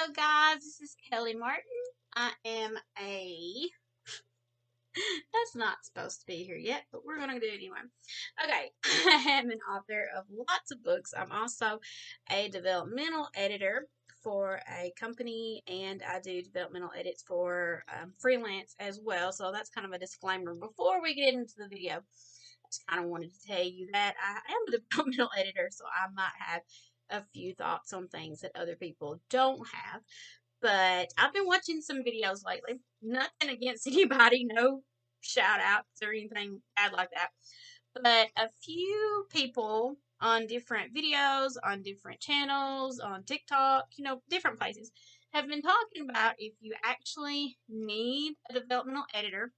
Hello guys, this is Kelly Martin. I am that's not supposed to be here yet, but we're going to do it anyway. Okay, I am an author of lots of books. I'm also a developmental editor for a company, and I do developmental edits for freelance as well. So that's kind of a disclaimer before we get into the video. I just kind of wanted to tell you that I am a developmental editor, so I might have a few thoughts on things that other people don't have. But I've been watching some videos lately. Nothing against anybody, no shout outs or anything bad like that. But a few people on different videos, on different channels, on TikTok, different places, have been talking about if you actually need a developmental editor,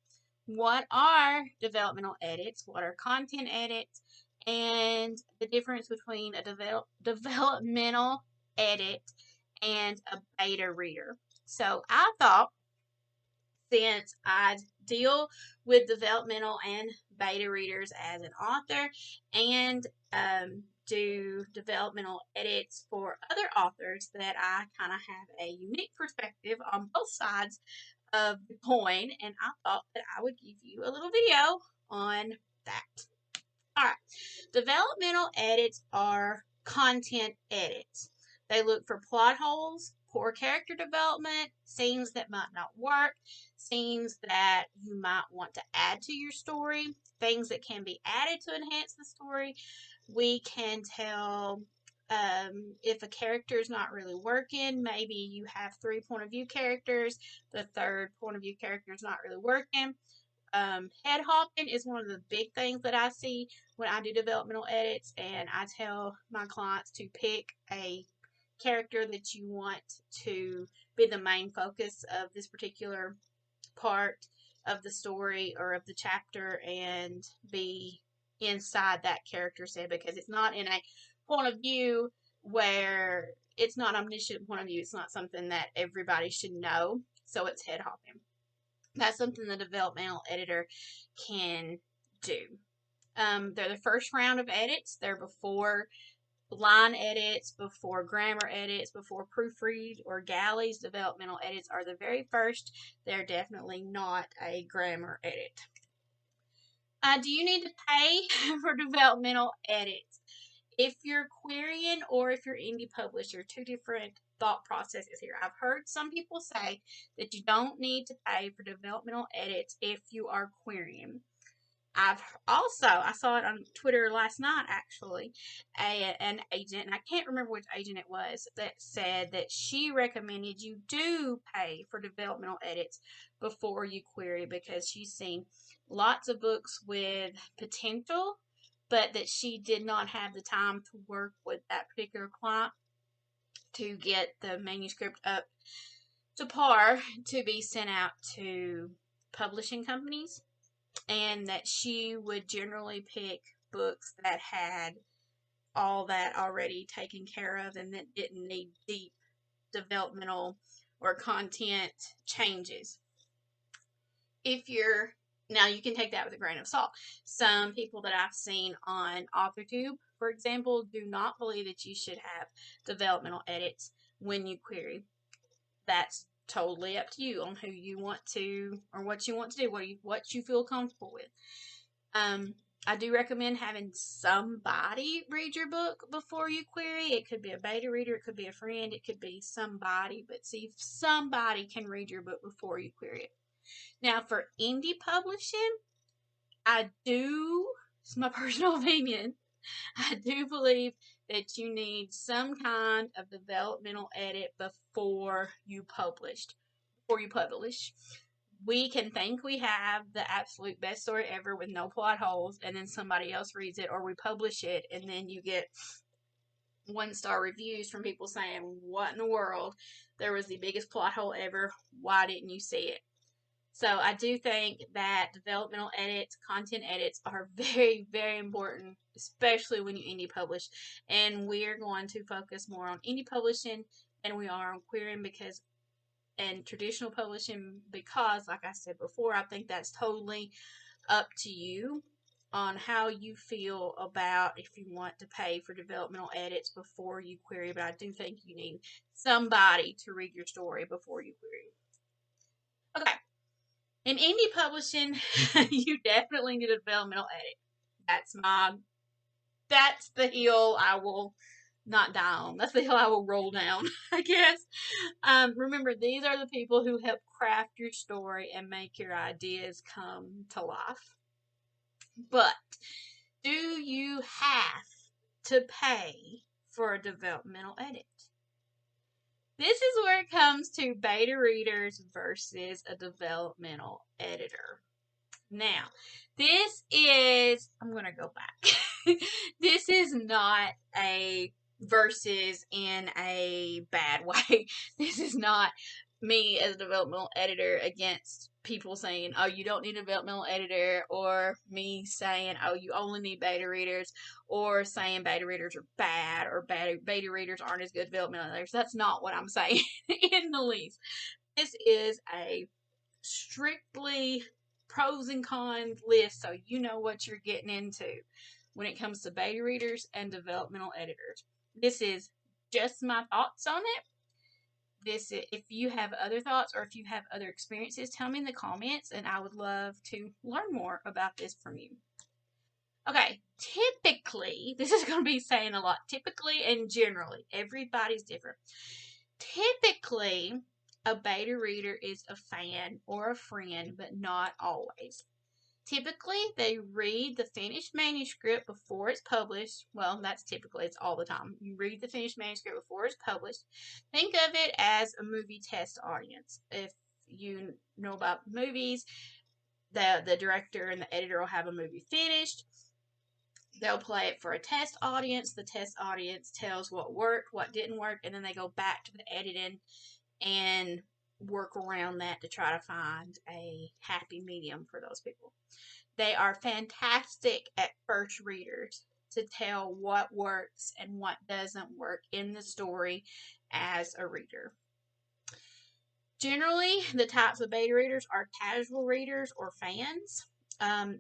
what are developmental edits, what are content edits, and the difference between a developmental edit and a beta reader. So I thought, since I deal with developmental and beta readers as an author and do developmental edits for other authors, that I kind of have a unique perspective on both sides of the coin, and I thought that I would give you a little video on that. Alright, developmental edits are content edits. They look for plot holes, poor character development, scenes that might not work, scenes that you might want to add to your story, things that can be added to enhance the story. We can tell if a character is not really working. Maybe you have 3 point of view characters, the third point of view character is not really working. Head hopping is one of the big things that I see when I do developmental edits, and I tell my clients to pick a character that you want to be the main focus of this particular part of the story or of the chapter, and be inside that character set, because it's not in a point of view where it's not omniscient point of view. It's not something that everybody should know, so it's head hopping. That's something the developmental editor can do. They're the first round of edits. They're before line edits, before grammar edits, before proofread or galleys. Developmental edits are the very first. They're definitely not a grammar edit. Do you need to pay for developmental edits? If you're querying or if you're indie publisher, two different thought processes here. I've heard some people say that you don't need to pay for developmental edits if you are querying. I saw it on Twitter last night, actually, an agent, and I can't remember which agent it was, that said that she recommended you do pay for developmental edits before you query, because she's seen lots of books with potential, but that she did not have the time to work with that particular client to get the manuscript up to par to be sent out to publishing companies, and that she would generally pick books that had all that already taken care of and that didn't need deep developmental or content changes. Now, you can take that with a grain of salt. Some people that I've seen on AuthorTube, for example, do not believe that you should have developmental edits when you query. That's totally up to you on who you want to, or what you want to do, what you feel comfortable with. I do recommend having somebody read your book before you query. It could be a beta reader, it could be a friend, it could be somebody, but see if somebody can read your book before you query it. Now, for indie publishing, it's my personal opinion, I do believe that you need some kind of developmental edit before you publish. We can think we have the absolute best story ever with no plot holes, and then somebody else reads it, or we publish it, and then you get 1-star reviews from people saying, what in the world? There was the biggest plot hole ever. Why didn't you see it? So I do think that developmental edits, content edits are very, very important, especially when you indie publish. And we're going to focus more on indie publishing than we are on querying and traditional publishing, because, like I said before, I think that's totally up to you. on how you feel about if you want to pay for developmental edits before you query, but I do think you need somebody to read your story before you query. Okay. In indie publishing, you definitely need a developmental edit. That's the hill I will not die on. That's the hill I will roll down, I guess. Remember, these are the people who help craft your story and make your ideas come to life. But do you have to pay for a developmental edit? This is where it comes to beta readers versus a developmental editor. Now, I'm going to go back. This is not a versus in a bad way. This is not me as a developmental editor against people saying, oh, you don't need a developmental editor, or me saying, oh, you only need beta readers, or saying beta readers are bad, or beta readers aren't as good developmental editors. That's not what I'm saying in the least. This is a strictly pros and cons list so you know what you're getting into when it comes to beta readers and developmental editors. This is just my thoughts on it. If you have other thoughts or if you have other experiences, tell me in the comments and I would love to learn more about this from you. Okay, typically, this is going to be saying a lot, typically and generally, everybody's different. Typically, a beta reader is a fan or a friend, but not always. Typically, they read the finished manuscript before it's published. Well, that's typically, it's all the time. You read the finished manuscript before it's published. Think of it as a movie test audience. If you know about movies, the director and the editor will have a movie finished. They'll play it for a test audience. The test audience tells what worked, what didn't work, and then they go back to the editing and work around that to try to find a happy medium for those people. They are fantastic at first readers to tell what works and what doesn't work in the story as a reader. Generally, the types of beta readers are casual readers or fans.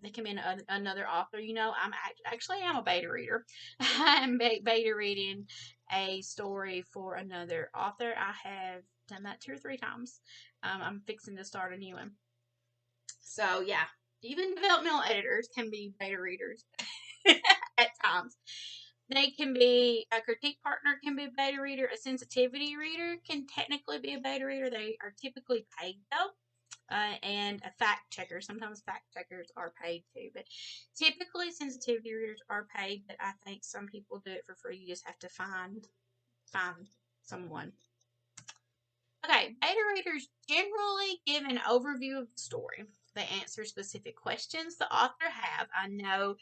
They can be another author. I'm a beta reader. I'm beta reading a story for another author. I have done that 2 or 3 times. I'm fixing to start a new one. So yeah, even developmental editors can be beta readers at times. They can be a critique partner, can be a beta reader. A sensitivity reader can technically be a beta reader. They are typically paid though. And a fact checker. Sometimes fact checkers are paid too, but typically sensitivity readers are paid. But I think some people do it for free. You just have to find someone. Okay, beta readers generally give an overview of the story. They answer specific questions the author have. I know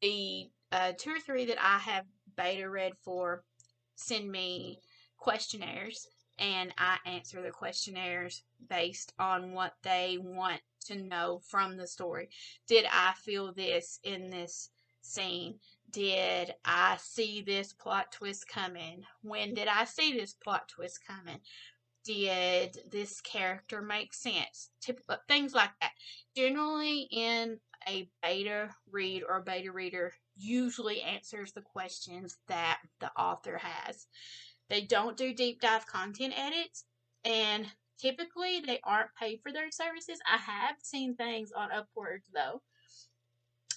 the 2 or 3 that I have beta read for send me questionnaires, and I answer the questionnaires based on what they want to know from the story. Did I feel this in this scene? Did I see this plot twist coming? When did I see this plot twist coming? Did this character make sense? Things like that. Generally, in a beta read or beta reader usually answers the questions that the author has. They don't do deep dive content edits, and typically they aren't paid for their services. I have seen things on Upwords though.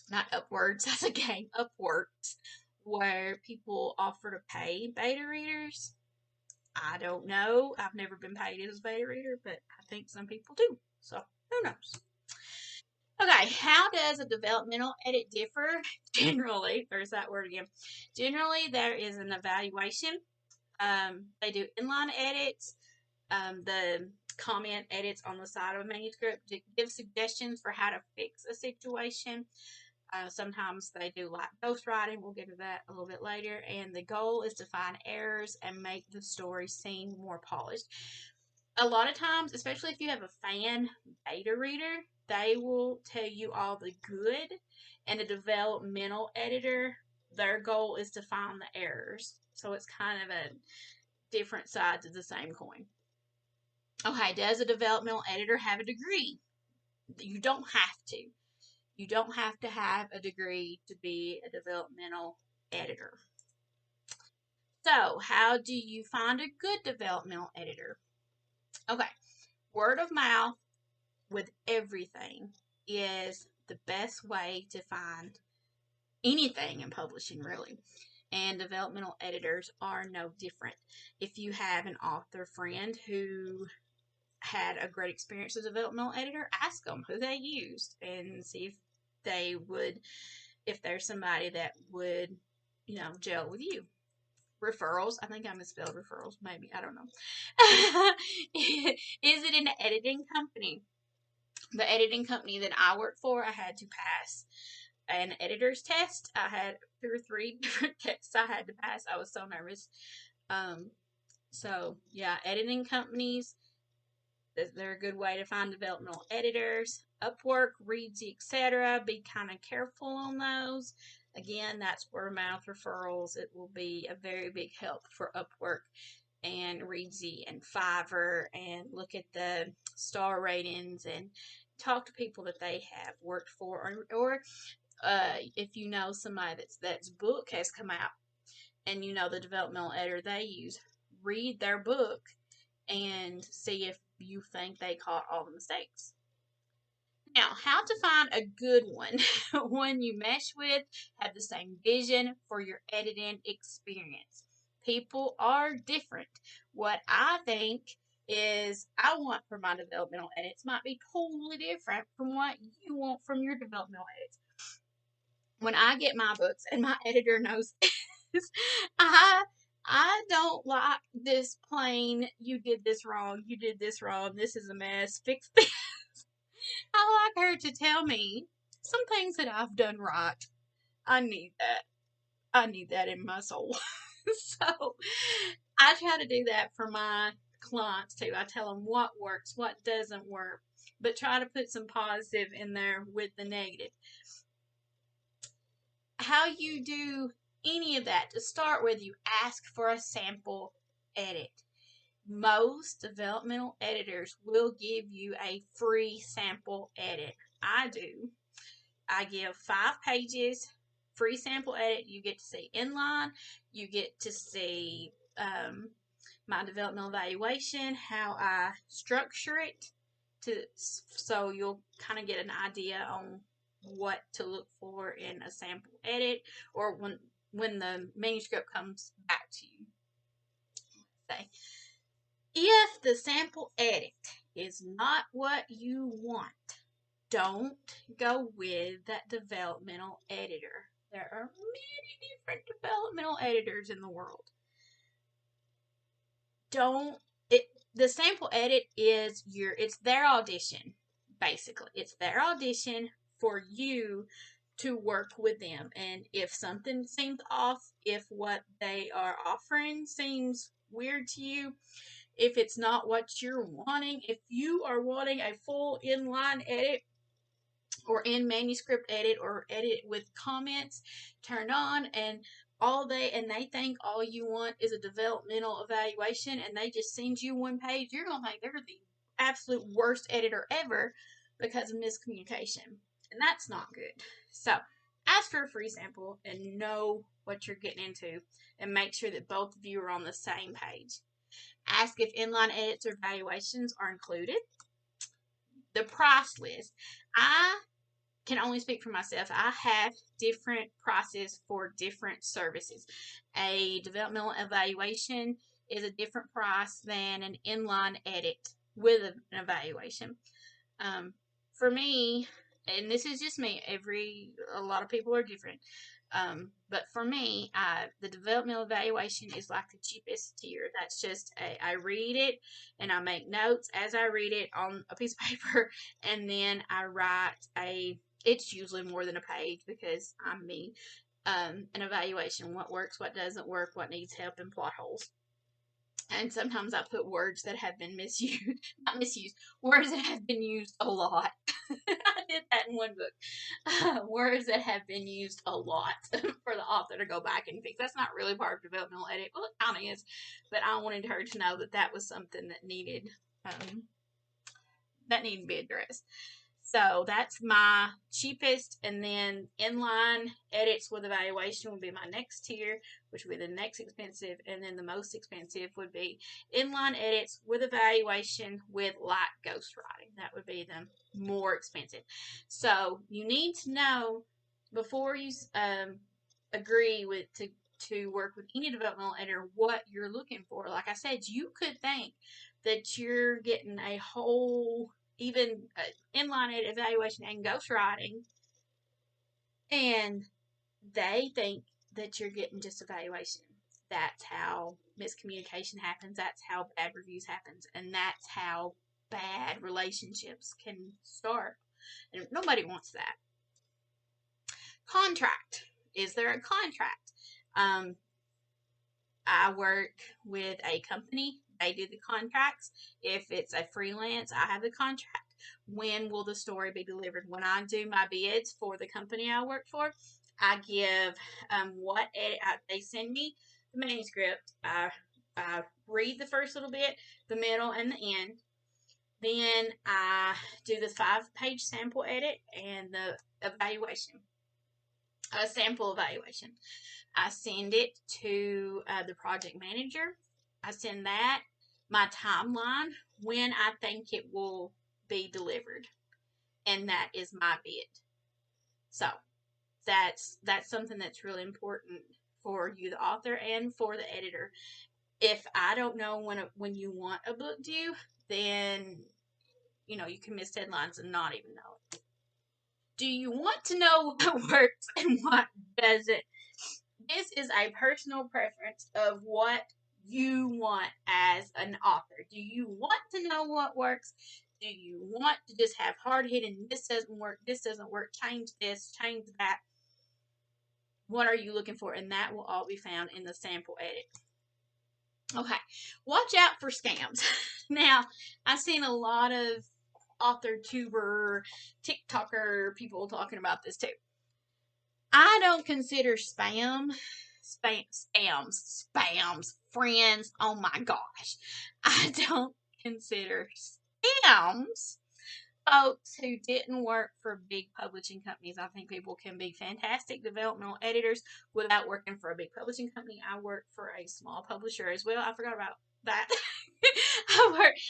Not Upwords, that's a game, Upworks, where people offer to pay beta readers. I don't know. I've never been paid as a beta reader, but I think some people do. So, who knows? Okay, how does a developmental edit differ? Generally, there's that word again. Generally, there is an evaluation. They do inline edits, the comment edits on the side of a manuscript to give suggestions for how to fix a situation. Sometimes they do like ghostwriting. We'll get to that a little bit later. And the goal is to find errors and make the story seem more polished. A lot of times, especially if you have a fan beta reader, they will tell you all the good. And a developmental editor, their goal is to find the errors. So it's kind of a different sides of the same coin. Okay, does a developmental editor have a degree? You don't have to. You don't have to have a degree to be a developmental editor. So, how do you find a good developmental editor? Okay, word of mouth with everything is the best way to find anything in publishing, really. And developmental editors are no different. If you have an author friend who had a great experience with a developmental editor, ask them who they used and see if they would, if there's somebody that would, gel with you. Referrals, I think I misspelled referrals, maybe, I don't know. Is it an editing company? The editing company that I work for, I had to pass an editor's test. I had 2 or 3 different tests I had to pass. I was so nervous. So yeah, editing companies, they're a good way to find developmental editors. Upwork, Readsy, etc. Be kind of careful on those. Again, that's word of mouth referrals. It will be a very big help for Upwork and Readsy and Fiverr, and look at the star ratings and talk to people that they have worked for, or if you know somebody that's book has come out and you know the developmental editor they use, read their book and see if you think they caught all the mistakes. Now, how to find a good one, one you mesh with, have the same vision for your editing experience. People are different. What I think is I want for my developmental edits might be totally different from what you want from your developmental edits. When I get my books, and my editor knows this, I don't like this plain, you did this wrong, this is a mess, fix this. I like her to tell me some things that I've done right. I need that. I need that in my soul. So I try to do that for my clients too. I tell them what works, what doesn't work, but try to put some positive in there with the negative. How you do any of that, to start with, you ask for a sample edit. Most developmental editors will give you a free sample edit. I do. I give 5 pages, free sample edit. You get to see inline. You get to see my developmental evaluation, how I structure it, so you'll kind of get an idea on what to look for in a sample edit, or when the manuscript comes back to you. Say, if the sample edit is not what you want, don't go with that developmental editor. There are many different developmental editors in the world. The sample edit is it's their audition, basically. It's their audition for you to work with them. And if something seems off, if what they are offering seems weird to you, if it's not what you're wanting, if you are wanting a full inline edit or in manuscript edit or edit with comments turned on, and they think all you want is a developmental evaluation, and they just send you 1 page, you're gonna think they're the absolute worst editor ever because of miscommunication, and that's not good. So ask for a free sample and know what you're getting into, and make sure that both of you are on the same page. Ask if inline edits or evaluations are included. The price list. I can only speak for myself. I have different prices for different services. A developmental evaluation is a different price than an inline edit with an evaluation. For me, and this is just me, a lot of people are different. But for me, the developmental evaluation is like the cheapest tier. That's just I read it and I make notes as I read it on a piece of paper, and then I write it's usually more than a page because I'm me, an evaluation, what works, what doesn't work, what needs help, and plot holes. And sometimes I put words that have been words that have been used a lot. I did that in one book. Words that have been used a lot for the author to go back and fix. That's not really part of developmental edit. Well, it kind of is, but I wanted her to know that was something that needed to be addressed. So that's my cheapest, and then inline edits with evaluation would be my next tier, which would be the next expensive, and then the most expensive would be inline edits with evaluation with light ghostwriting. That would be the more expensive. So you need to know before you agree with to work with any developmental editor what you're looking for. Like I said, you could think that you're getting a whole even inline edit evaluation and ghostwriting, and they think that you're getting just evaluation. That's how miscommunication happens. That's how bad reviews happens, and that's how bad relationships can start. And nobody wants that. Contract. Is there a contract? I work with a company. They do the contracts. If it's a freelance, I have the contract. When will the story be delivered? When I do my bids for the company I work for, I give what edit they send me the manuscript. I read the first little bit, the middle, and the end. Then I do the 5-page sample edit and the evaluation, a sample evaluation. I send it to the project manager. I send that, my timeline, when I think it will be delivered, and that is my bid. So that's something that's really important for you, the author, and for the editor. If I don't know when you want a book due, then you can miss deadlines and not even know it. Do you want to know what works and what doesn't? This is a personal preference of what you want as an author. Do you want to know what works? Do you want to just have hard-hitting, this doesn't work, change this, change that? What are you looking for? And that will all be found in the sample edit. Okay, watch out for scams. Now, I've seen a lot of author tuber, TikToker people talking about this too. I don't consider spams, friends. Oh my gosh. I don't consider spams folks who didn't work for big publishing companies. I think people can be fantastic developmental editors without working for a big publishing company. I work for a small publisher as well. I forgot about that.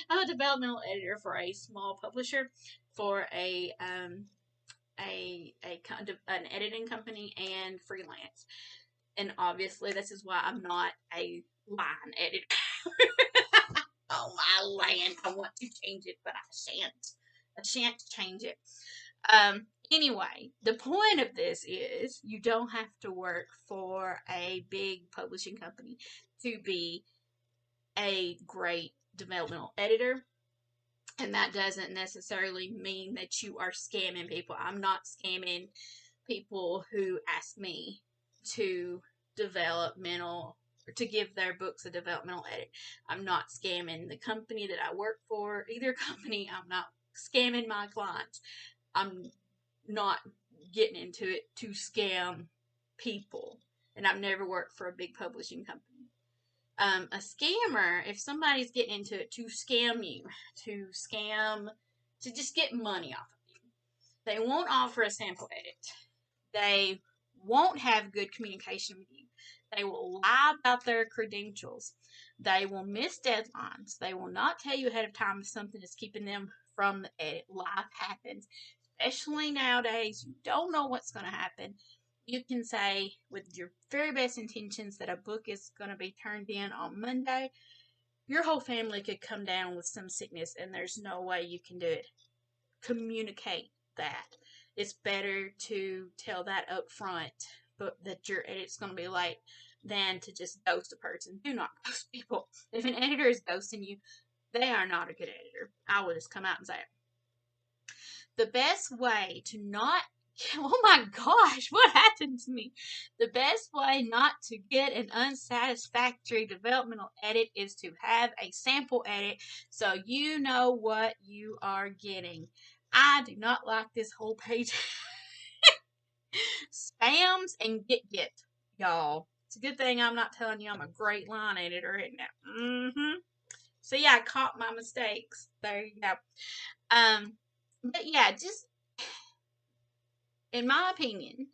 I'm a developmental editor for a small publisher for an editing company and freelance. And obviously, this is why I'm not a line editor. Oh, my land. I want to change it, but I shan't. I shan't change it. Anyway, the point of this is you don't have to work for a big publishing company to be a great developmental editor. And that doesn't necessarily mean that you are scamming people. I'm not scamming people who ask me to give their books a developmental edit. I'm not scamming the company that I work for, either company. I'm not scamming my clients. I'm not getting into it to scam people. And I've never worked for a big publishing company. A scammer, if somebody's getting into it to scam you, to just get money off of you, they won't offer a sample edit. They won't have good communication with you. They will lie about their credentials. They will miss deadlines. They will not tell you ahead of time if something is keeping them from the edit. Life happens. Especially nowadays, you don't know what's going to happen. You can say with your very best intentions that a book is going to be turned in on Monday. Your whole family could come down with some sickness and there's no way you can do it. Communicate that. It's better to tell that up front, but that your edit's going to be late, than to just ghost a person. Do not ghost people. If an editor is ghosting you, they are not a good editor. I will just come out and say it. The best way to not, oh my gosh, what happened to me? The best way not to get an unsatisfactory developmental edit is to have a sample edit so you know what you are getting. I do not like this whole page. Spams and get, y'all. It's a good thing I'm not telling you I'm a great line editor right now. See, I caught my mistakes. There you go. But yeah, just in my opinion,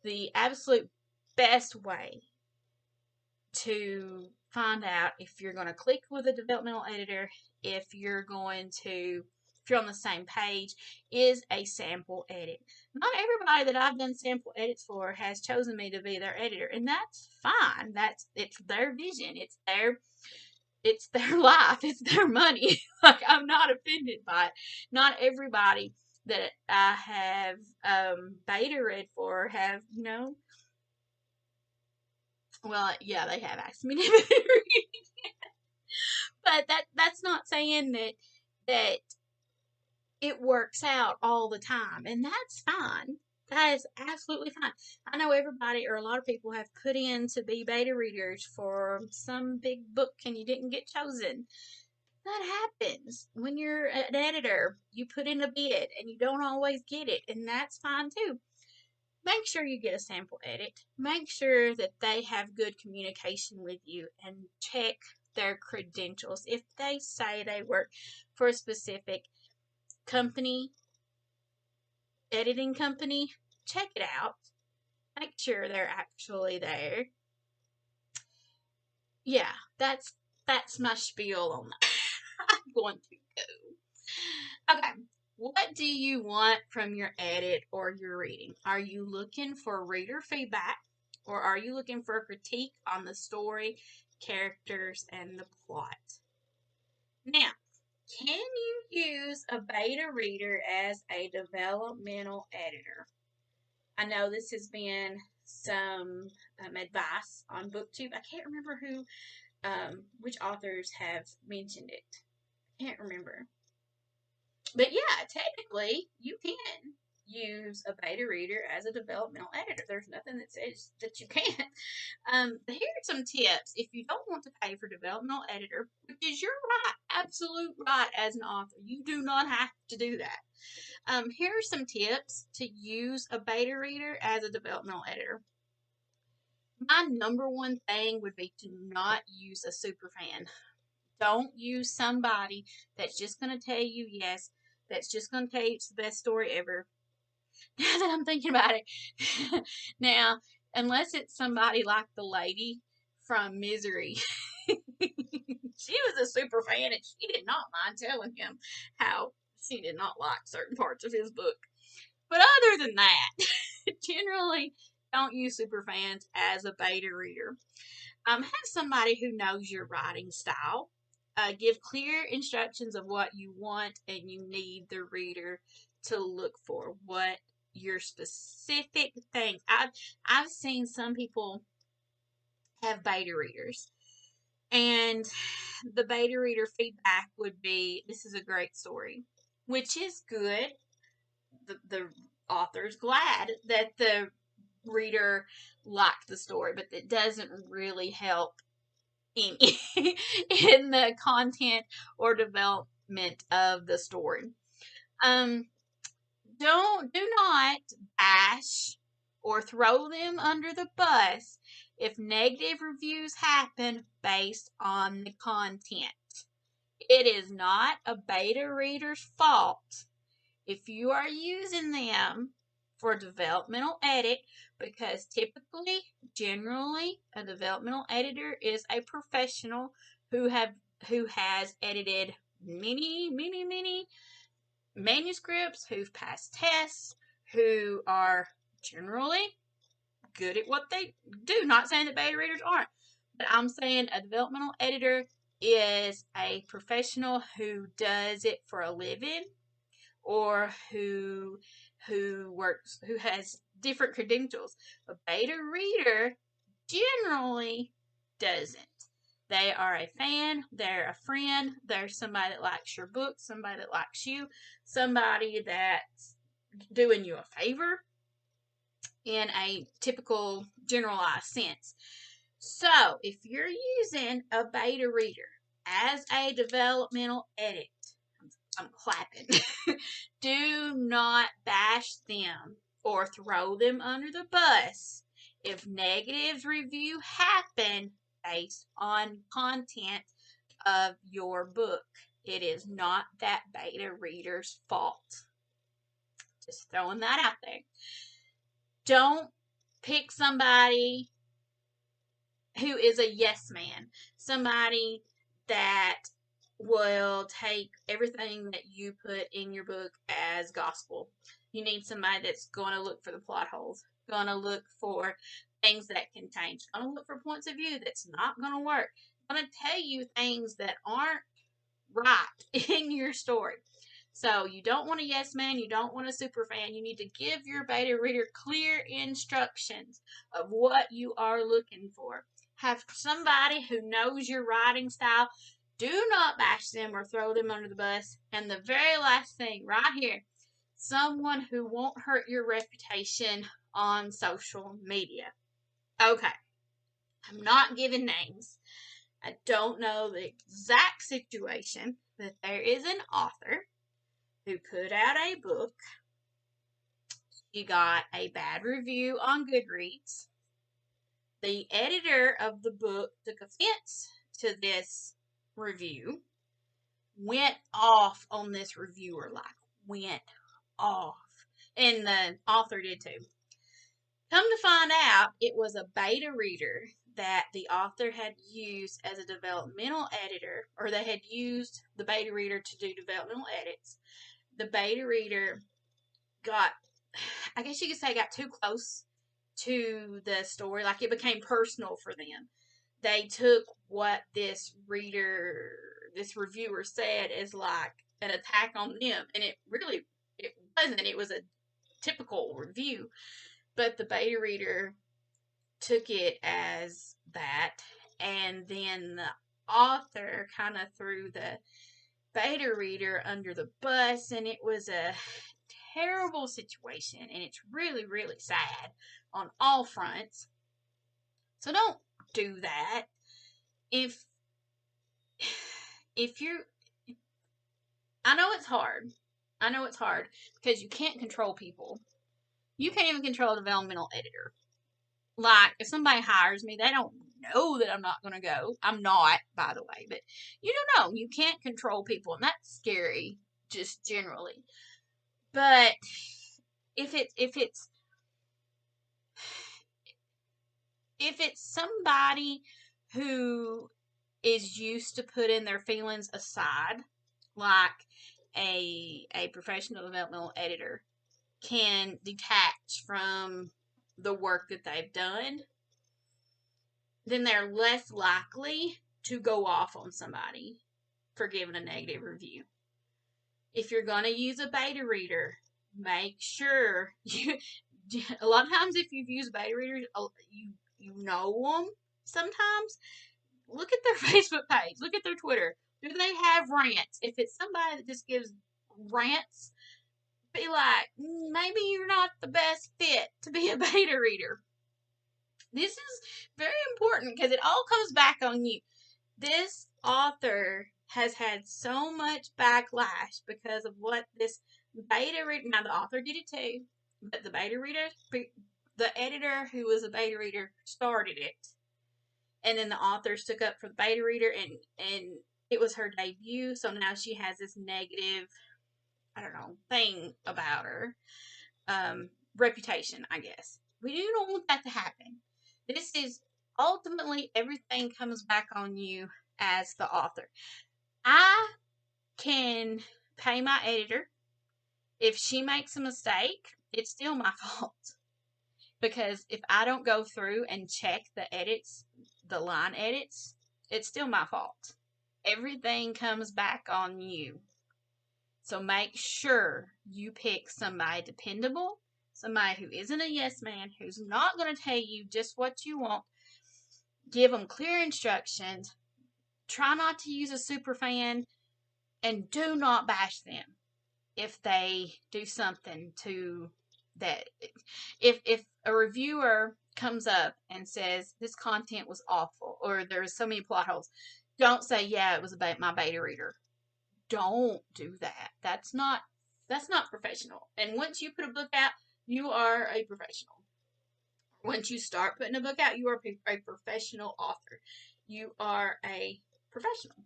the absolute best way to find out if you're going to click with a developmental editor, if you're on the same page, is a sample edit. Not everybody that I've done sample edits for has chosen me to be their editor, and that's fine. It's their vision. It's their life. It's their money. Like, I'm not offended by it. Not everybody that I have beta read for have, well, yeah, they have asked me to read. But that's not saying that it works out all the time, and that's fine. That is absolutely fine. I know everybody or a lot of people have put in to be beta readers for some big book and you didn't get chosen. That happens when you're an editor. You put in a bid and you don't always get it, and that's fine too. Make sure you get a sample edit. Make sure that they have good communication with you and check their credentials. If they say they work for a specific company, editing company, check it out. Make sure they're actually there. Yeah, that's my spiel on that. I'm going to go. Okay. What do you want from your edit or your reading? Are you looking for reader feedback, or are you looking for a critique on the story, characters, and the plot? Now, can you use a beta reader as a developmental editor? I know this has been some advice on BookTube. I can't remember which authors have mentioned it. I can't remember. But yeah, technically, you can use a beta reader as a developmental editor. There's nothing that says that you can't. Here are some tips if you don't want to pay for developmental editor, which is your right, absolute right as an author. You do not have to do that. Here are some tips to use a beta reader as a developmental editor. My number one thing would be to not use a superfan. Don't use somebody that's just going to tell you yes, that's just going to tell you it's the best story ever. Now that I'm thinking about it. Now, unless it's somebody like the lady from Misery. She was a super fan and she did not mind telling him how she did not like certain parts of his book. But other than that, generally don't use super fans as a beta reader. Have somebody who knows your writing style. Give clear instructions of what you want and you need the reader to look for. What your specific things. I've seen some people have beta readers, and the beta reader feedback would be, "This is a great story," which is good. The author's glad that the reader liked the story, but it doesn't really help in the content or development of the story. Do not bash or throw them under the bus if negative reviews happen based on the content. It is not a beta reader's fault if you are using them for developmental edit, because typically, generally, a developmental editor is a professional who has edited many manuscripts, who've passed tests, who are generally good at what they do. Not saying that beta readers aren't, but I'm saying a developmental editor is a professional who does it for a living, or who has different credentials. A beta reader generally doesn't. They are a fan, they're a friend, they're somebody that likes your book, somebody that likes you, somebody that's doing you a favor in a typical generalized sense. So, if you're using a beta reader as a developmental edit, I'm clapping, do not bash them or throw them under the bus if negative reviews happen based on content of your book. It is not that beta reader's fault. Just throwing that out there. Don't pick somebody who is a yes man. Somebody that will take everything that you put in your book as gospel. You need somebody that's going to look for the plot holes, going to look for things that can change, going to look for points of view that's not going to work, going to tell you things that aren't right in your story. So you don't want a yes man, you don't want a super fan. You need to give your beta reader clear instructions of what you are looking for. Have somebody who knows your writing style. Do not bash them or throw them under the bus. And the very last thing right here, someone who won't hurt your reputation on social media. Okay, I'm not giving names. I don't know the exact situation, but there is an author who put out a book. She got a bad review on Goodreads. The editor of the book took offense to this review, went off on this reviewer, like went off. And the author did too. Come to find out, it was a beta reader that the author had used as a developmental editor, or they had used the beta reader to do developmental edits. The beta reader got, I guess you could say, got too close to the story. Like it became personal for them. They took what this reviewer said as like an attack on them. And it wasn't. It was a typical review. But the beta reader took it as that. And then the author kind of threw the beta reader under the bus. And it was a terrible situation. And it's really, really sad on all fronts. So don't do that. If you're, I know it's hard. I know it's hard because you can't control people. You can't even control a developmental editor. Like, if somebody hires me, they don't know that I'm not going to go. I'm not, by the way, but you don't know. You can't control people, and that's scary, just generally. But if it's somebody who is used to putting their feelings aside, like a professional developmental editor can detach from the work that they've done, then they're less likely to go off on somebody for giving a negative review. If you're going to use a beta reader, make sure a lot of times if you've used beta readers, you know them sometimes. Look at their Facebook page. Look at their Twitter. Do they have rants? If it's somebody that just gives rants, be like, maybe you're not the best fit to be a beta reader. This is very important because it all comes back on you. This author has had so much backlash because of what this beta reader, now the author did it too, but the beta reader, the editor who was a beta reader started it. And then the authors took up for the beta reader, and it was her debut, so now she has this negative, I don't know, thing about her. Reputation, I guess. We do not want that to happen. This is ultimately everything comes back on you as the author. I can pay my editor. If she makes a mistake, it's still my fault. Because if I don't go through and check the edits, the line edits, it's still my fault. Everything comes back on you. So make sure you pick somebody dependable, somebody who isn't a yes man, who's not going to tell you just what you want. Give them clear instructions. Try not to use a super fan, and do not bash them if they do something to that. If a reviewer comes up and says this content was awful or there's so many plot holes, don't say, yeah, it was about my beta reader. Don't do that. That's not professional. And once you put a book out, you are a professional. Once you start putting a book out, you are a professional author. You are a professional.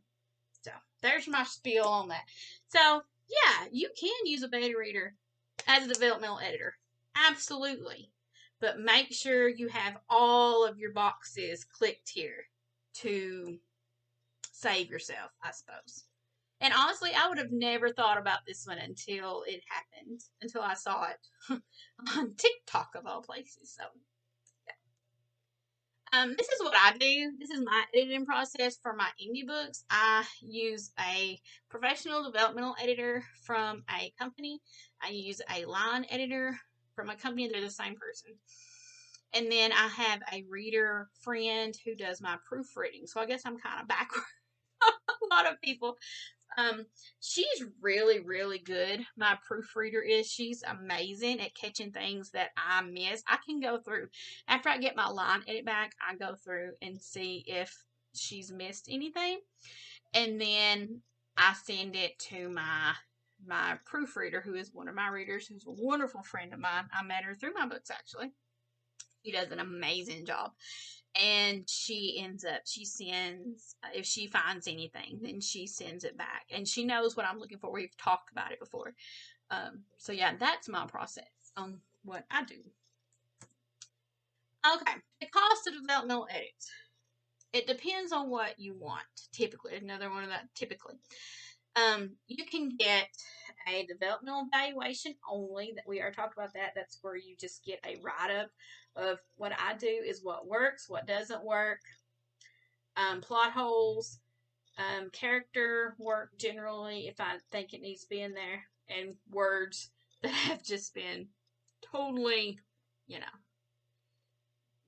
So there's my spiel on that. So yeah, you can use a beta reader as a developmental editor. Absolutely. But make sure you have all of your boxes clicked here to save yourself, I suppose. And honestly, I would have never thought about this one until it happened, until I saw it on TikTok of all places. So, this is what I do. This is my editing process for my indie books. I use a professional developmental editor from a company. I use a line editor from a company. They're the same person. And then I have a reader friend who does my proofreading. So I guess I'm kind of backward. A lot of people. She's really, really good. My proofreader is. She's amazing at catching things that I miss. I can go through, after I get my line edit back, I go through and see if she's missed anything. And then I send it to my proofreader, who is one of my readers, who's a wonderful friend of mine. I met her through my books, actually. She does an amazing job. And she sends, if she finds anything, then she sends it back. And she knows what I'm looking for. We've talked about it before. So yeah, that's my process on what I do. Okay, the cost of developmental edits. It depends on what you want, typically. Another one of that, typically. You can get a developmental evaluation only. That we already talked about that. That's where you just get a write-up of what I do is what works, what doesn't work, plot holes, character work generally if I think it needs to be in there, and words that have just been totally,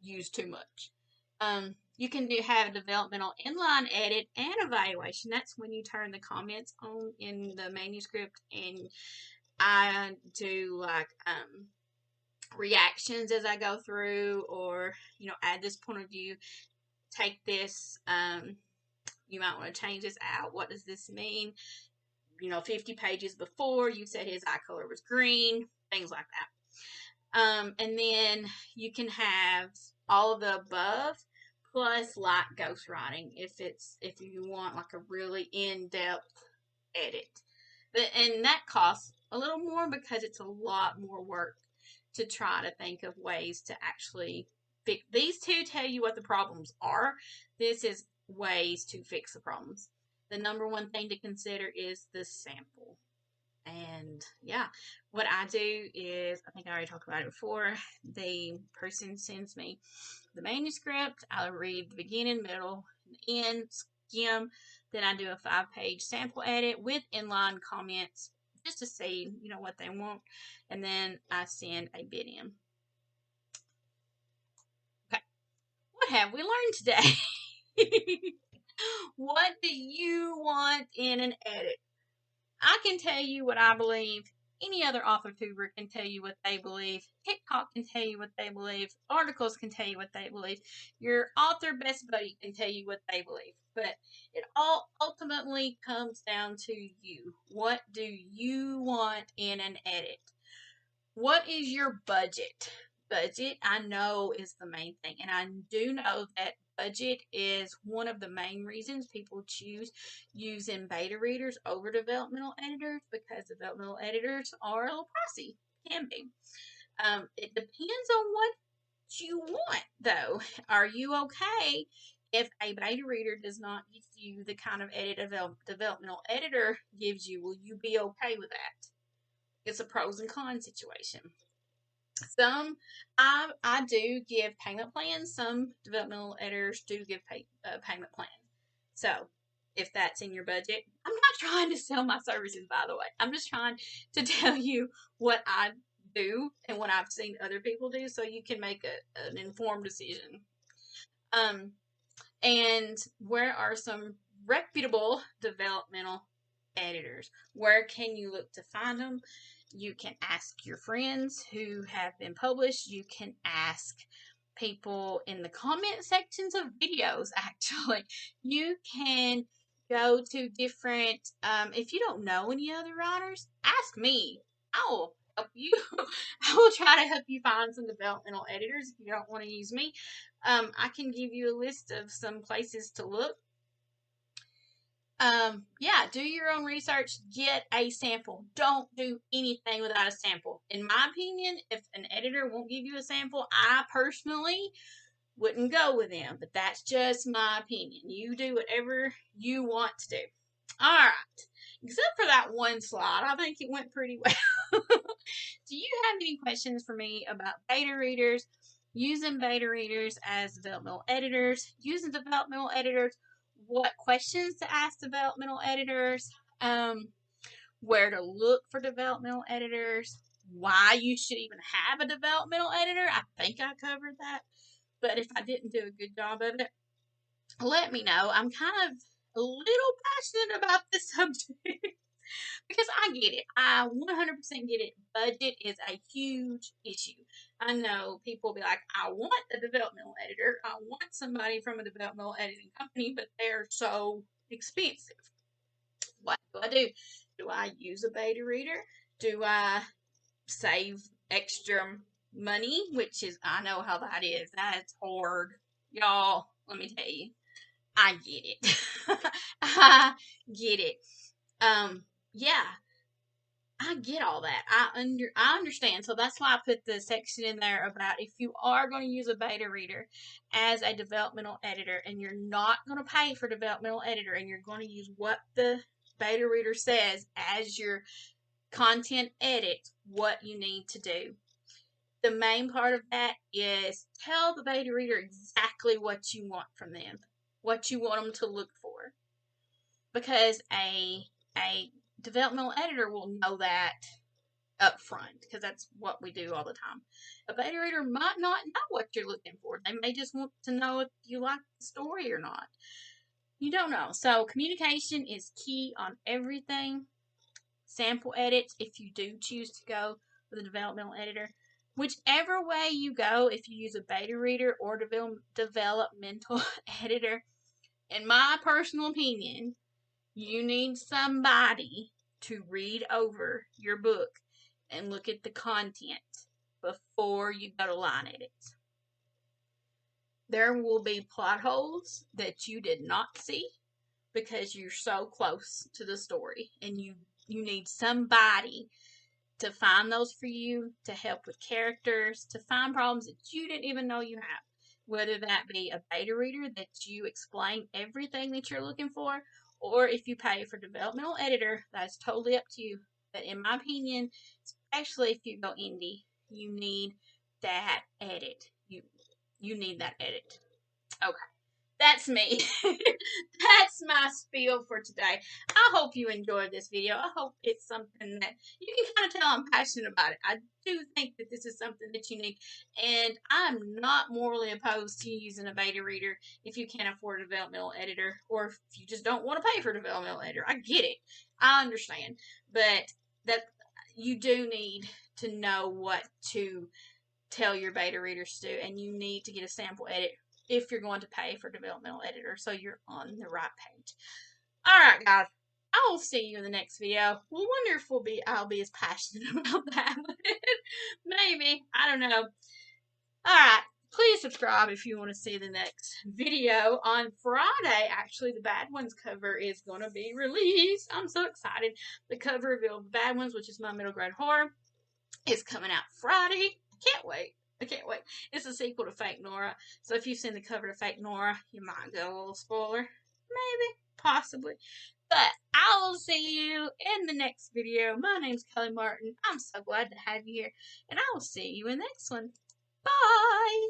used too much. You can have a developmental inline edit and evaluation. That's when you turn the comments on in the manuscript, and I do like reactions as I go through, or add this point of view, take this, you might want to change this out. What does this mean? 50 pages before you said his eye color was green, things like that. And then you can have all of the above plus light ghostwriting if you want like a really in-depth edit. And that costs a little more because it's a lot more work to try to think of ways to actually fix. These two tell you what the problems are. This is ways to fix the problems. The number one thing to consider is the sample. And yeah, what I do is, I think I already talked about it before, the person sends me the manuscript. I'll read the beginning, middle, and end, skim. Then I do a 5-page sample edit with inline comments just to see, what they want. And then I send a bid in. Okay, what have we learned today? What do you want in an edit? I can tell you what I believe. Any other author tuber can tell you what they believe. TikTok can tell you what they believe. Articles can tell you what they believe. Your author best buddy can tell you what they believe. But it all ultimately comes down to you. What do you want in an edit? What is your budget? Budget, I know, is the main thing. And I do know that budget is one of the main reasons people choose using beta readers over developmental editors, because developmental editors are a little pricey. Can be. It depends on what you want, though. Are you okay if a beta reader does not give you the kind of edit a developmental editor gives you? Will you be okay with that? It's a pros and cons situation. Some, I do give payment plans. Some developmental editors do give payment plans. So, if that's in your budget, I'm not trying to sell my services, by the way. I'm just trying to tell you what I do and what I've seen other people do, so you can make an informed decision. And where are some reputable developmental editors? Where can you look to find them? You can ask your friends who have been published. You can ask people in the comment sections of videos, actually. You can go to different, if you don't know any other writers, ask me. I will help you. I will try to help you find some developmental editors if you don't want to use me. I can give you a list of some places to look. Yeah, do your own research, get a sample. Don't do anything without a sample. In my opinion, if an editor won't give you a sample, I personally wouldn't go with them, but that's just my opinion. You do whatever you want to do. All right, except for that one slide, I think it went pretty well. Do you have any questions for me about beta readers, using beta readers as developmental editors, using developmental editors, what questions to ask developmental editors, where to look for developmental editors, why you should even have a developmental editor? I think I covered that. But if I didn't do a good job of it, let me know. I'm kind of a little passionate about this subject because I get it. I 100% get it. Budget is a huge issue. I know people will be like, I want a developmental editor. I want somebody from a developmental editing company, but they're so expensive. What do I do? Do I use a beta reader? Do I save extra money, which is, I know how that is. That's hard. Y'all, let me tell you, I get it. I get it. Yeah, I get all that. I understand. So that's why I put the section in there about if you are going to use a beta reader as a developmental editor and you're not going to pay for developmental editor and you're going to use what the beta reader says as your content edit, what you need to do. The main part of that is tell the beta reader exactly what you want from them, what you want them to look for. Because a developmental editor will know that up front, because that's what we do all the time. A beta reader might not know what you're looking for. They may just want to know if you like the story or not. You don't know. So communication is key on everything. Sample edits, if you do choose to go with a developmental editor. Whichever way you go, if you use a beta reader or developmental editor, in my personal opinion, you need somebody to read over your book and look at the content before you go to line edits. There will be plot holes that you did not see because you're so close to the story, and you need somebody to find those for you, to help with characters, to find problems that you didn't even know you have. Whether that be a beta reader that you explain everything that you're looking for, or if you pay for developmental editor, that's totally up to you. But in my opinion, especially if you go indie, you need that edit. You need that edit. Okay. That's me. That's my spiel for today. I hope you enjoyed this video. I hope it's something that you can kind of tell I'm passionate about it. I do think that this is something that you need, and I'm not morally opposed to using a beta reader if you can't afford a developmental editor, or if you just don't want to pay for a developmental editor. I get it. I understand. But that you do need to know what to tell your beta readers to do, and you need to get a sample edit if you're going to pay for developmental editor, so you're on the right page. Alright guys, I will see you in the next video. We'll wonder if I'll be as passionate about that. Maybe, I don't know. Alright, please subscribe if you want to see the next video. On Friday, actually, the Bad Ones cover is going to be released. I'm so excited. The cover reveal of Bad Ones, which is my middle grade horror, is coming out Friday. Can't wait. I can't wait. It's a sequel to Fake Nora. So if you've seen the cover to Fake Nora, you might get a little spoiler. Maybe. Possibly. But I will see you in the next video. My name's Kelly Martin. I'm so glad to have you here. And I will see you in the next one. Bye!